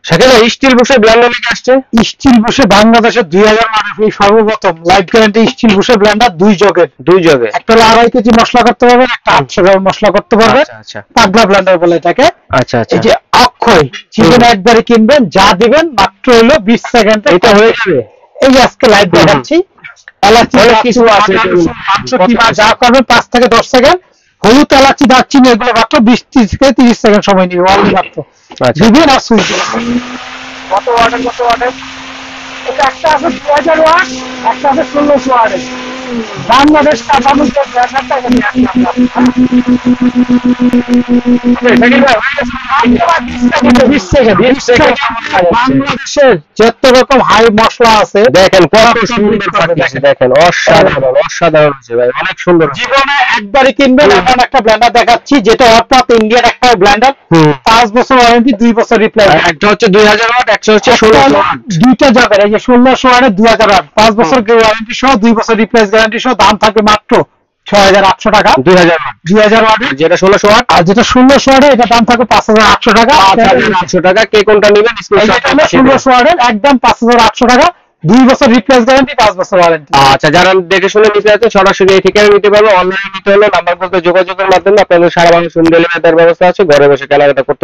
শাকিল ভাই still বুশে Blender নিয়ে আসছে। স্টিল বুশে বাংলাদেশে 2000 মানে সর্বপ্রথম লাইফ গ্যারান্টি স্টিল বুশে ব্লেন্ডার দুই জগে একটা হলো 2.5 কেজি মশলা করতে পারবেন, একটা 800 গ্রাম মশলা করতে পারবেন। আচ্ছা পাগলা ব্লেন্ডার বলে এটাকে। আচ্ছা আচ্ছা। এই যে অক্ষয় চিকেন একবারে কিনবেন, যা দিবেন মাত্র হলো 20 সেকেন্ডে এটা হয়ে যাবে। এই যে আজকে লাইভ দেখাচ্ছি। এলাচি অনেক কিছু আছে, মাংস কিমা যা করবেন 5 থেকে 10 সেকেন্ড। হলুদ, এলাচি, দারচিনি এগুলো মাত্র 20 থেকে 30 সেকেন্ড সময় নিবে অনলি মাত্র। দিবেন আর সুইচ দিবেন। কত ওয়াটের এটা একটা আছে 2000 ওয়াট, একটা আছে 1600 ওয়াটের। বাংলাদেশ কাপানুকে ব্র্যান্ডটা নিয়ে আসলাম। বাংলাদেশের যত রকম হাই মশলা আছে দেখেন কত সুন্দর ফাটছে, দেখেন অসাধারণ অসাধারণ হয়েছে ভাই, অনেক সুন্দর। জীবনে একবারই কিনবেন এমন একটা ব্লেন্ডার দেখাচ্ছি, যেটা অর্থাৎ ইন্ডিয়ান একটা ব্লেন্ডার, 5 বছর ওয়ারেন্টি, 2 বছর রিপ্লেস। একটা হচ্ছে 2000 ওয়াট, একটা হচ্ছে 1600 ওয়াট। দুইটা যাবে, এই যে 1600 ওয়াটের 2000 ওয়াট, 5 বছর ওয়ারেন্টি সহ, 2 বছর রিপ্লেস গ্যারান্টি সহ। দাম থাকবে মাত্র 6800 টাকা। 2000 ওয়াট, 2000 ওয়াটের যেটা 1600 ওয়াট, আর যেটা 1600 ওয়াটের এটা দাম থাকবে 5800 টাকা। 5800 টাকা। কে কোনটা নেবেন স্ক্রিনশট 1600 ওয়াটের একদম 5800 টাকা, 2 বছর রিপ্লেস গ্যারান্টি, 5 বছর ওয়ারেন্টি। আচ্ছা, যারা দেখে শুনে নিতে চাচ্ছেন সরাসরি এই ঠিকানা নিতে পারবে। অনলাইনে নিতে হলে নাম্বার বলতে যোগাযোগের মাধ্যমে আপনাদের সারা বাংলাদেশ হোম ডেলিভারি দেওয়ার ব্যবস্থা আছে, ঘরে বসে কেনাকাটা করতে পারবেন।